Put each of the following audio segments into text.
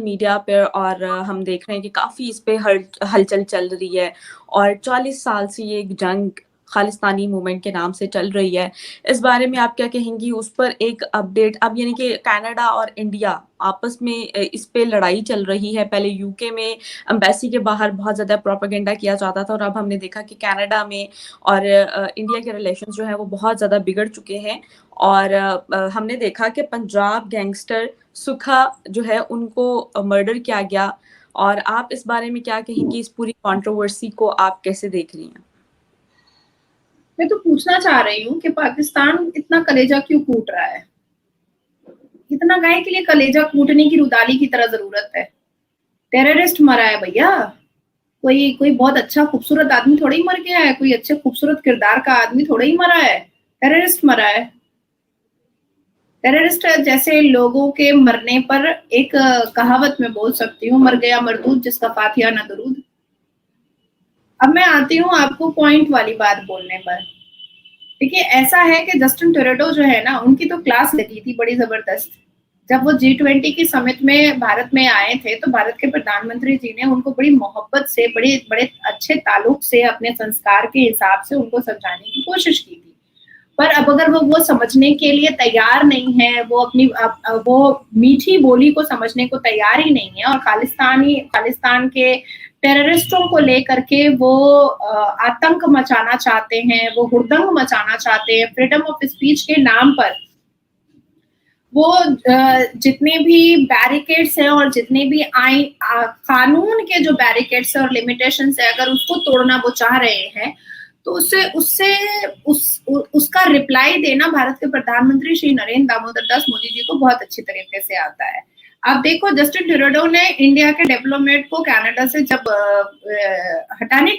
Media पे और हम देख रहे हैं कि काफ़ी इस पे हलचल चल रही है और 40 साल से ये एक जंग खालिस्तानी मूवमेंट के नाम से चल रही है। इस बारे में आप क्या कहेंगी? उस पर एक अपडेट अब यानी कि कनाडा और इंडिया आपस में इस पे लड़ाई चल रही है। पहले यूके में एम्बेसी के बाहर बहुत ज़्यादा प्रोपेगेंडा किया जाता था और अब हमने देखा कि कनाडा में और इंडिया के रिलेशंस जो हैं वो बहुत ज़्यादा बिगड़ चुके हैं और हमने देखा कि पंजाब गैंगस्टर सुखा जो है उनको मर्डर किया गया। और आप इस बारे में क्या कहेंगी? इस पूरी कंट्रोवर्सी को आप कैसे देख रही हैं? मैं तो पूछना चाह रही हूँ कि पाकिस्तान इतना कलेजा क्यों कूट रहा है? इतना गाय के लिए कलेजा कूटने की रुदाली की तरह जरूरत है? टेररिस्ट मरा है भैया। कोई कोई बहुत अच्छा खूबसूरत आदमी थोड़ा ही मर गया है, कोई अच्छे खूबसूरत किरदार का आदमी थोड़ा ही मरा है। टेररिस्ट मरा है। टेररिस्ट जैसे लोगों के मरने पर एक कहावत में बोल सकती हूँ, मर गया मरदूद जिसका फातिहा ना दरूद। अब मैं आती हूँ आपको पॉइंट वाली बात बोलने पर। देखिए, ऐसा है कि जस्टिन ट्रूडेau जो है ना, उनकी तो क्लास लगी थी बड़ी जबरदस्त। जब वो G20 की समिट में भारत में आए थे तो भारत के प्रधानमंत्री जी ने उनको बड़ी मोहब्बत से, बड़े बड़े अच्छे ताल्लुक से, अपने संस्कार के हिसाब से उनको समझाने की कोशिश की थी। पर अब अगर वो समझने के लिए तैयार नहीं है, वो अपनी वो मीठी बोली को समझने को तैयार ही नहीं है और खालिस्तान के टेररिस्टों को लेकर के वो आतंक मचाना चाहते हैं, वो हुड़दंग मचाना चाहते हैं फ्रीडम ऑफ स्पीच के नाम पर। वो जितने भी बैरिकेड्स हैं और जितने भी कानून के जो बैरिकेड्स हैं और लिमिटेशंस है, अगर उसको तोड़ना वो चाह रहे हैं तो उसका रिप्लाई देना भारत के प्रधानमंत्री श्री नरेंद्र दामोदर दास मोदी जी को बहुत अच्छी तरीके से आता है। आप देखो, जस्टिन ट्रूडेau ने इंडिया के डिप्लोमेट को कनाडा से जब हटाने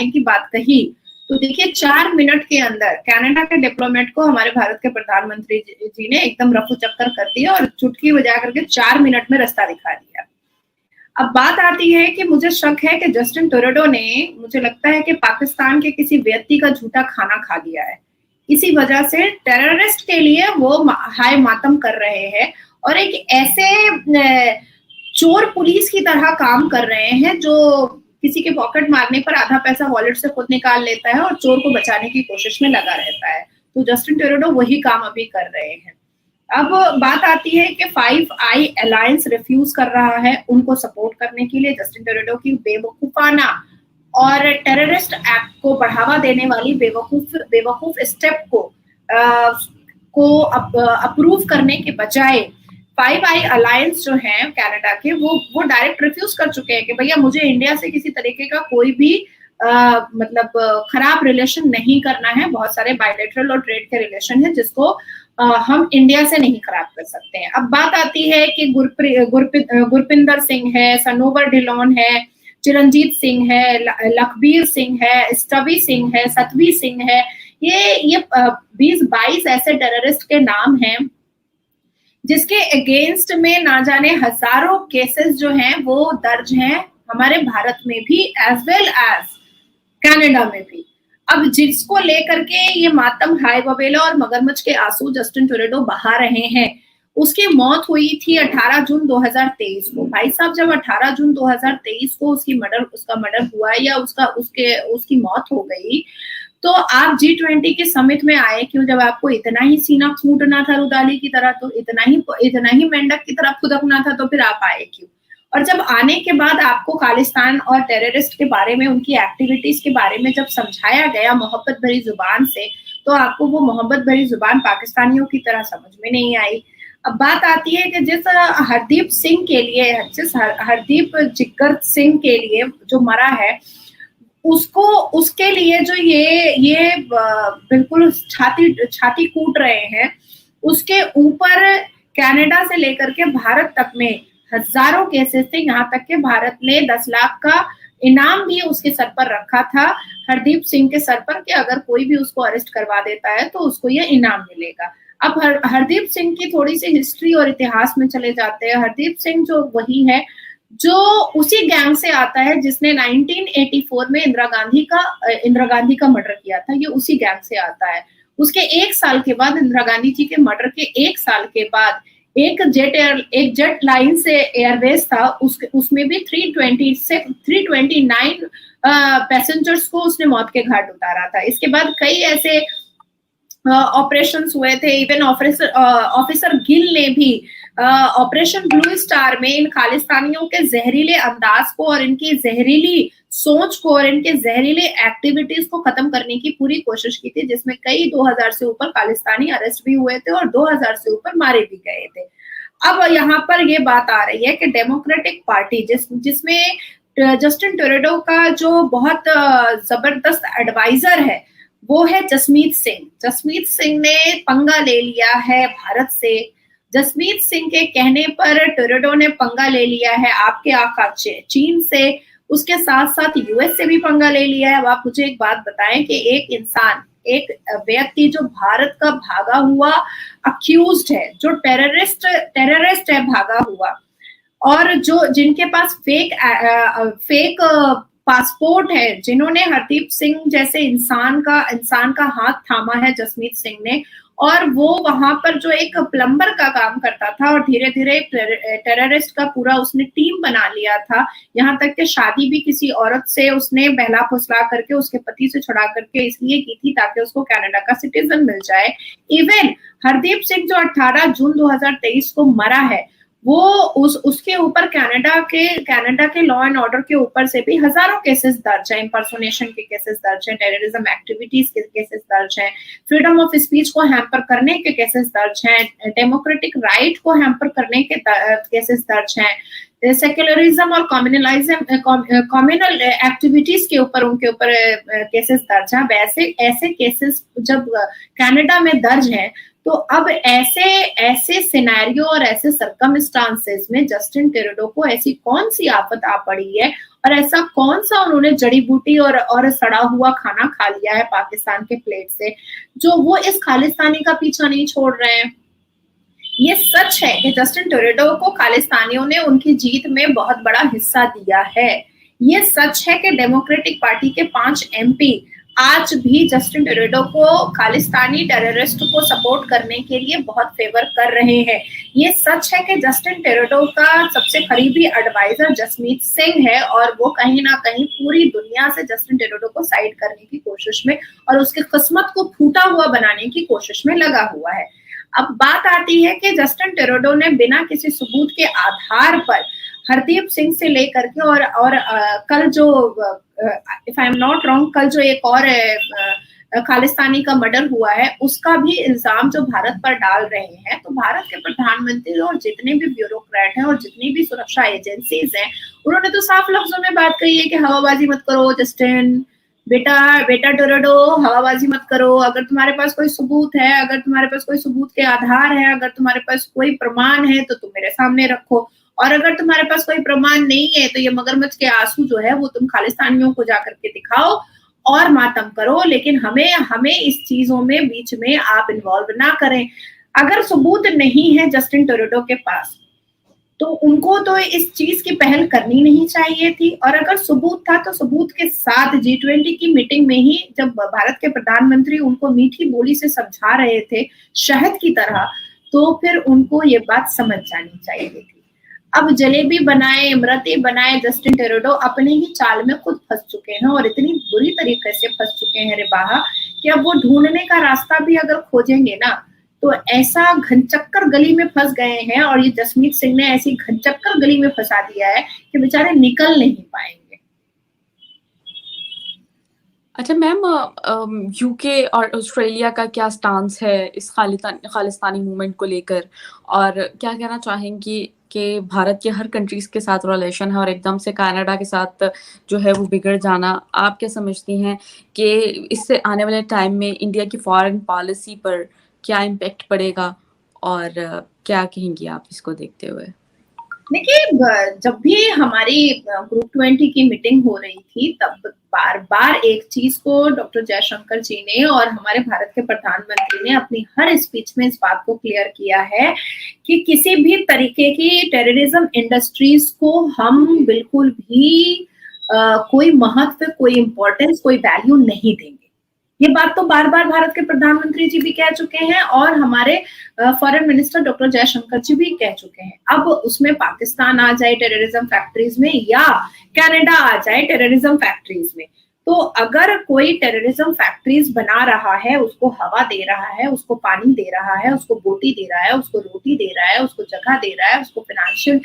की बात कही तो देखिए 4 मिनट के अंदर कनाडा के डिप्लोमेट को हमारे भारत के प्रधानमंत्री जी ने एकदम रफू चक्कर कर दिया और चुटकी बजा करके 4 मिनट में रास्ता दिखा दिया। अब बात आती है कि मुझे शक है कि जस्टिन ट्रूडेau ने, मुझे लगता है कि पाकिस्तान के किसी व्यक्ति का झूठा खाना खा लिया है। इसी वजह से टेररिस्ट के लिए वो हाय मातम कर रहे हैं और एक ऐसे चोर पुलिस की तरह काम कर रहे हैं जो किसी के पॉकेट मारने पर आधा पैसा वॉलेट से खुद निकाल लेता है और चोर को बचाने की कोशिश में लगा रहता है। तो जस्टिन ट्रूडेau वही काम अभी कर रहे हैं। अब बात आती है कि 5 आई अलायंस रिफ्यूज कर रहा है उनको सपोर्ट करने के लिए। जस्टिन ट्रूडेau की बेवकूफाना और टेररिस्ट एक्ट को बढ़ावा देने वाली बेवकूफ स्टेप को अप्रूव करने के बजाय 5 आई अलायंस जो है कनाडा के, वो डायरेक्ट रिफ्यूज कर चुके हैं कि भैया मुझे इंडिया से किसी तरीके का कोई भी मतलब खराब रिलेशन नहीं करना है। बहुत सारे बायलैटरल और ट्रेड के रिलेशन है जिसको हम इंडिया से नहीं खराब कर सकते हैं। अब बात आती है कि गुरपिंदर सिंह है, सनोवर ढिलोन है, चिरंजीत सिंह है, लखबीर सिंह है, स्टवी सिंह है, सतवी सिंह है। ये 20-22 ऐसे टेररिस्ट के नाम हैं जिसके अगेंस्ट में ना जाने हजारों केसेस जो हैं वो दर्ज हैं हमारे भारत में भी एज वेल एज कनाडा में भी। अब जिसको लेकर के ये मातम, हाय बबेला और मगरमच्छ के आंसू जस्टिन ट्रूडेau बहा रहे हैं, उसकी मौत हुई थी 18 जून 2023 को। भाई साहब, जब 18 जून 2023 को उसका मर्डर हुआ या उसकी मौत हो गई तो आप G20 के समिट में आए क्यों? जब आपको इतना ही सीना फूटना था रुदाली की तरह, तो इतना ही मेंढक की तरह फुदकना था, तो फिर आप आए क्यों? और जब आने के बाद आपको खालिस्तान और टेररिस्ट के बारे में, उनकी एक्टिविटीज के बारे में जब समझाया गया मोहब्बत भरी जुबान से, तो आपको वो मोहब्बत भरी जुबान पाकिस्तानियों की तरह समझ में नहीं आई। अब बात आती है कि जिस हरदीप सिंह के लिए, हरदीप जिगर सिंह के लिए जो मरा है, उसके लिए जो ये बिल्कुल छाती कूट रहे हैं, उसके ऊपर कनाडा से लेकर के भारत तक में हजारों केसेस थे। यहाँ तक के भारत ने 10 लाख का इनाम भी उसके सर पर रखा था, हरदीप सिंह के सर पर, कि अगर कोई भी उसको अरेस्ट करवा देता है तो उसको ये इनाम मिलेगा। अब हरदीप सिंह की थोड़ी सी हिस्ट्री और इतिहास में चले जाते हैं। हरदीप सिंह जो वही है जो उसी गैंग से आता है जिसने 1984 में इंदिरा गांधी का मर्डर किया था। ये उसी गैंग से आता है। उसके 1 साल के बाद, इंदिरा गांधी जी के मर्डर के 1 साल के बाद, एक जेट लाइन से एयरवेज था, उसमें भी 329 पैसेंजर्स को उसने मौत के घाट उतारा था। इसके बाद कई ऐसे ऑपरेशंस हुए थे। इवन ऑफिसर गिल ने भी ऑपरेशन ब्लू स्टार में इन खालिस्तानियों के जहरीले अंदाज को और इनकी जहरीली सोच को और इनके जहरीले एक्टिविटीज को खत्म करने की पूरी कोशिश की थी, जिसमें कई 2000 से ऊपर खालिस्तानी अरेस्ट भी हुए थे और 2000 से ऊपर मारे भी गए थे। अब यहाँ पर ये बात आ रही है कि डेमोक्रेटिक पार्टी जिसमें जस्टिन ट्रूडो का जो बहुत जबरदस्त एडवाइजर है वो है जसमीत सिंह। जसमीत सिंह ने पंगा ले लिया है भारत से। जसमीत सिंह के कहने पर ट्रूडो ने पंगा ले लिया है आपके आका चीन से, उसके साथ साथ यूएस से भी पंगा ले लिया है। अब आप मुझे एक बात बताएं कि एक इंसान, एक व्यक्ति जो भारत का भागा हुआ अक्यूज्ड है, जो टेररिस्ट है भागा हुआ, और जो जिनके पास फेक पासपोर्ट है, जिन्होंने हरदीप सिंह जैसे इंसान का हाथ थामा है जसमीत सिंह ने, और वो वहां पर जो एक प्लम्बर का काम करता था और धीरे धीरे टेररिस्ट का पूरा उसने टीम बना लिया था। यहाँ तक कि शादी भी किसी औरत से उसने बहला फुसला करके उसके पति से छुड़ा करके इसलिए की थी ताकि उसको कनाडा का सिटीजन मिल जाए। इवन हरदीप सिंह जो 18 जून 2023 को मरा है, वो उसके ऊपर कनाडा के लॉ एंड ऑर्डर के ऊपर से भी हजारों केसेस दर्ज हैं। इंपर्सोनेशन के केसेस दर्ज हैं, टेररिज्म एक्टिविटीज के केसेस दर्ज हैं, फ्रीडम ऑफ स्पीच को हैम्पर करने के केसेस दर्ज हैं, डेमोक्रेटिक राइट को हैम्पर करने के केसेस दर्ज हैं, सेक्युलरिज्म और कम्युनल एक्टिविटीज के ऊपर उनके ऊपर केसेस दर्ज हैं। ऐसे केसेस जब कनाडा में दर्ज हैं, तो अब ऐसे सिनेरियो और ऐसे सर्कमस्टांसेस में जस्टिन ट्रूडो को ऐसी कौन सी आफत आ पड़ी है और ऐसा कौन सा उन्होंने जड़ी बूटी और सड़ा हुआ खाना खा लिया है पाकिस्तान के प्लेट से, जो वो इस खालिस्तानी का पीछा नहीं छोड़ रहे हैं। ये सच है कि जस्टिन ट्रूडो को खालिस्तानियों ने उनकी जीत में बहुत बड़ा हिस्सा दिया है। ये सच है कि डेमोक्रेटिक पार्टी के 5 MP आज भी जस्टिन ट्रूडो को खालिस्तानी टेररिस्ट को सपोर्ट करने के लिए बहुत फेवर कर रहे हैं। ये सच है कि जस्टिन ट्रूडो का सबसे करीबी एडवाइजर जसमीत सिंह है और वो कहीं ना कहीं पूरी दुनिया से जस्टिन ट्रूडो को साइड करने की कोशिश में और उसकी किस्मत को फूटा हुआ बनाने की कोशिश में लगा हुआ है। अब बात आती है कि जस्टिन ट्रूडो ने बिना किसी सबूत के आधार पर हरदीप सिंह से लेकर के और कल जो if I am not wrong, कल जो एक और खालिस्तानी का मर्डर हुआ है, उसका भी इल्जाम जो भारत पर डाल रहे हैं। तो भारत के प्रधानमंत्री और जितने भी ब्यूरोक्रेट हैं और जितनी भी सुरक्षा एजेंसीज हैं, उन्होंने तो साफ लफ्जों में बात कही है कि हवाबाजी मत करो जस्टिन, बेटा ट्रूडो, हवाबाजी मत करो। अगर तुम्हारे पास कोई सबूत है, अगर तुम्हारे पास कोई सबूत के आधार है, अगर तुम्हारे पास कोई प्रमाण है तो तुम मेरे सामने रखो, और अगर तुम्हारे पास कोई प्रमाण नहीं है तो ये मगरमच्छ के आंसू जो है वो तुम खालिस्तानियों को जाकर के दिखाओ और मातम करो, लेकिन हमें इस चीजों में बीच में आप इन्वॉल्व ना करें। अगर सबूत नहीं है जस्टिन ट्रूडो के पास तो उनको तो इस चीज की पहल करनी नहीं चाहिए थी, और अगर सबूत था तो सबूत के साथ G20 की मीटिंग में ही जब भारत के प्रधानमंत्री उनको मीठी बोली से समझा रहे थे शहद की तरह, तो फिर उनको ये बात समझ जानी चाहिए थी। अब जलेबी बनाए इमरती बनाए जस्टिन ट्रूडो अपने ही चाल में खुद फंस चुके हैं और इतनी बुरी तरीके से फंस चुके हैं रिबाहा कि अब वो ढूंढने का रास्ता भी अगर खोजेंगे ना तो ऐसा घनचक्कर गली में फंस गए हैं, और ये जसमीत सिंह ने ऐसी घनचक्कर गली में फंसा दिया है कि बेचारे निकल नहीं पाएंगे। अच्छा मैम, यूके और ऑस्ट्रेलिया का क्या स्टांस है इस खालिस्तानी मूवमेंट को लेकर, और क्या कहना चाहेंगी कि भारत के हर कंट्रीज के साथ रिलेशन है और एकदम से कनाडा के साथ जो है वो बिगड़ जाना, आप क्या समझती हैं कि इससे आने वाले टाइम में इंडिया की फॉरेन पॉलिसी पर क्या इम्पैक्ट पड़ेगा, और क्या कहेंगी आप इसको देखते हुए? देखिए, जब भी हमारी ग्रुप 20 की मीटिंग हो रही थी तब बार बार एक चीज को डॉक्टर जयशंकर जी ने और हमारे भारत के प्रधानमंत्री ने अपनी हर स्पीच में इस बात को क्लियर किया है कि किसी भी तरीके की टेररिज्म इंडस्ट्रीज को हम बिल्कुल भी कोई महत्व, कोई इंपॉर्टेंस, कोई वैल्यू नहीं देंगे। ये बात तो बार बार भारत के प्रधानमंत्री जी भी कह चुके हैं और हमारे फॉरेन मिनिस्टर डॉक्टर जयशंकर जी भी कह चुके हैं। अब उसमें पाकिस्तान आ जाए टेररिज्म फैक्ट्रीज में या कनाडा आ जाए टेररिज्म फैक्ट्रीज में, तो अगर कोई टेररिज्म फैक्ट्रीज बना रहा है, उसको हवा दे रहा है, उसको पानी दे रहा है, उसको बोटी दे रहा है, उसको रोटी दे रहा है, उसको जगह दे रहा है, उसको फिनेंशियल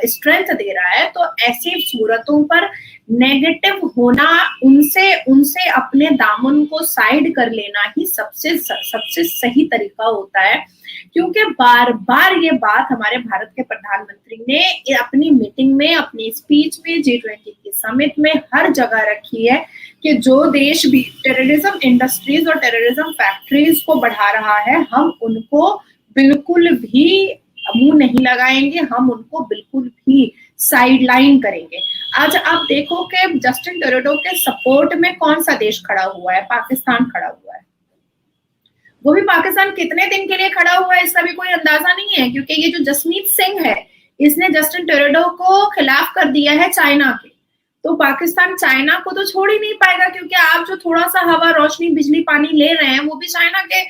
स्ट्रेंथ दे रहा है, तो ऐसी सूरतों पर नेगेटिव होना, उनसे उनसे अपने दामन को साइड कर लेना ही सबसे सही तरीका होता है। क्योंकि बार बार ये बात हमारे भारत के प्रधानमंत्री ने अपनी मीटिंग में, अपनी स्पीच में, G20 की समिट में हर जगह रखी है कि जो देश भी टेररिज्म इंडस्ट्रीज और टेररिज्म फैक्ट्रीज को बढ़ा रहा है, हम उनको बिल्कुल भी मुंह नहीं लगाएंगे, हम उनको बिल्कुल भी साइडलाइन करेंगे। आज आप देखो कि जस्टिन ट्रूडो के सपोर्ट में कौन सा देश खड़ा हुआ है? पाकिस्तान खड़ा हुआ है। वो भी पाकिस्तान कितने दिन के लिए खड़ा हुआ है इसका भी कोई अंदाजा नहीं है, क्योंकि ये जो जसमीत सिंह है, इसने जस्टिन ट्रूडो को खिलाफ कर दिया है चाइना के, तो पाकिस्तान चाइना को तो छोड़ ही नहीं पाएगा, क्योंकि आप जो थोड़ा सा हवा, रोशनी, बिजली, पानी ले रहे हैं वो भी चाइना के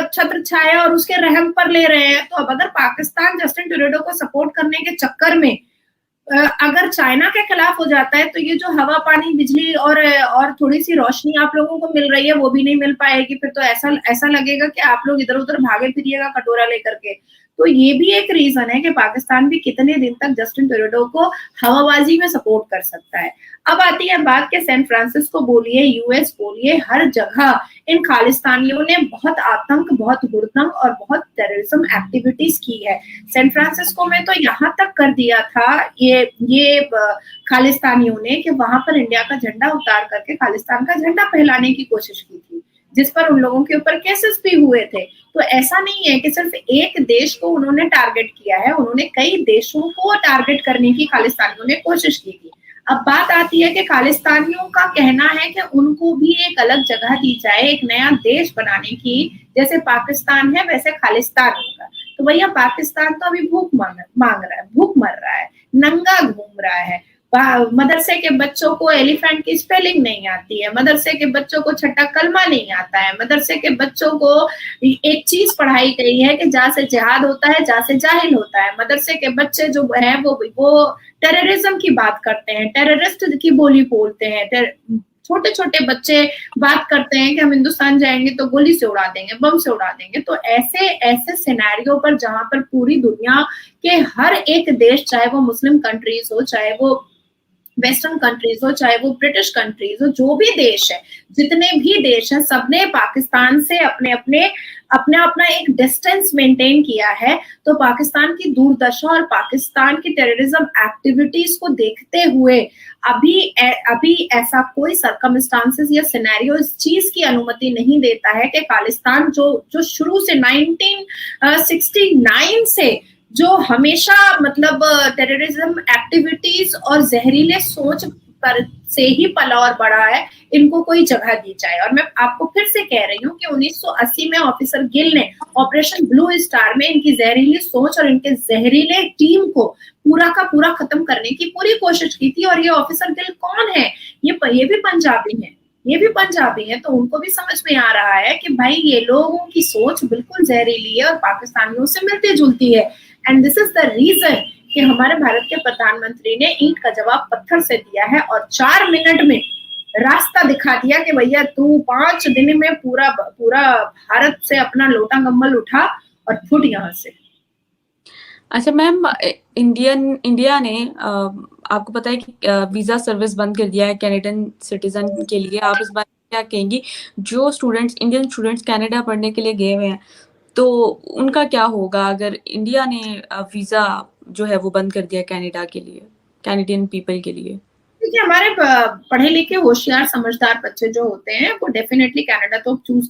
छत्र छाया और उसके रहम पर ले रहे हैं। तो अब अगर पाकिस्तान जस्टिन ट्रूडो को सपोर्ट करने के चक्कर में अगर चाइना के खिलाफ हो जाता है, तो ये जो हवा, पानी, बिजली और थोड़ी सी रोशनी आप लोगों को मिल रही है वो भी नहीं मिल पाएगी। फिर तो ऐसा लगेगा कि आप लोग इधर उधर भागे फिरिएगा कटोरा लेकर के। तो ये भी एक रीजन है कि पाकिस्तान भी कितने दिन तक जस्टिन ट्रूडो को हवाबाजी में सपोर्ट कर सकता है। अब आती है बात के सैन फ्रांसिस्को बोलिए, यूएस बोलिए, हर जगह इन खालिस्तानियों ने बहुत आतंक, बहुत हुड़दंग और बहुत टेररिज्म एक्टिविटीज की है। सैन फ्रांसिस्को में तो यहाँ तक कर दिया था ये खालिस्तानियों ने कि वहां पर इंडिया का झंडा उतार करके खालिस्तान का झंडा फहलाने की कोशिश की थी, जिस पर उन लोगों के ऊपर केसेस भी हुए थे। तो ऐसा नहीं है कि सिर्फ एक देश को उन्होंने टारगेट किया है, उन्होंने कई देशों को टारगेट करने की खालिस्तानियों ने कोशिश की थी। अब बात आती है कि खालिस्तानियों का कहना है कि उनको भी एक अलग जगह दी जाए, एक नया देश बनाने की, जैसे पाकिस्तान है वैसे खालिस्तान होगा। तो भैया पाकिस्तान तो अभी भूख मांग रहा है, भूख मर रहा है, नंगा घूम रहा है, मदरसे के बच्चों को एलिफेंट की स्पेलिंग नहीं आती है, मदरसे के बच्चों को छठा कलमा नहीं आता है, मदरसे के बच्चों को एक चीज पढ़ाई गई है कि जा से जिहाद होता है, जा से जाहिल होता है। मदरसे के बच्चे जो है वो टेररिज्म की बात करते हैं, टेररिस्ट की बोली बोलते हैं। छोटे छोटे बच्चे बात करते हैं कि हम हिंदुस्तान जाएंगे तो गोली से उड़ा देंगे, बम से उड़ा देंगे। तो ऐसे सिनेरियो पर जहां पर पूरी दुनिया के हर एक देश, चाहे वो मुस्लिम कंट्रीज हो, चाहे वो वेस्टर्न कंट्रीज हो, चाहे वो ब्रिटिश कंट्रीज हो, जो भी देश है, जितने भी देश हैं, सबने पाकिस्तान से अपना एक डिस्टेंस मेंटेन किया है। तो पाकिस्तान की दूरदशा और पाकिस्तान की टेररिज्म एक्टिविटीज को देखते हुए अभी ऐसा कोई सर्कमस्टांसेस या सिनेरियो इस चीज की अनुमति नहीं देता है कि खालिस्तान जो शुरू से 1969 से जो हमेशा मतलब टेररिज्म एक्टिविटीज और जहरीले सोच पर से ही पला और बड़ा है, इनको कोई जगह दी जाए। और मैं आपको फिर से कह रही हूँ कि 1980 में ऑफिसर गिल ने ऑपरेशन ब्लू स्टार में इनकी जहरीली सोच और इनके जहरीले टीम को पूरा का पूरा खत्म करने की पूरी कोशिश की थी। और ये ऑफिसर गिल कौन है? ये भी पंजाबी है, ये भी पंजाबी है। तो उनको भी समझ में आ रहा है कि भाई ये लोगों की सोच बिल्कुल जहरीली है और पाकिस्तानियों से मिलती जुलती है। And this is the reason कि हमारे भारत के प्रधानमंत्री ने ईंट का जवाब पत्थर से दिया है और 4 मिनट में रास्ता दिखा दिया कि भैया तू 5 दिन में पूरा भारत से अपना लोटा कम्बल उठा और फुट यहाँ से। अच्छा मैम, इंडिया ने आपको पता है कि वीजा सर्विस बंद कर दिया है कैनेडियन सिटीजन के लिए। आप इस बारे में क्या कहेंगी? जो इंडियन स्टूडेंट्स कनाडा पढ़ने के लिए गए हुए हैं, तो उनका क्या होगा अगर इंडिया ने वीजा जो है वो बंद कर दिया कनाडा के लिए, कैनेडियन पीपल के लिए? क्योंकि हमारे पढ़े लिखे होशियार समझदार बच्चे जो होते हैं वो डेफिनेटली कनाडा तो चूज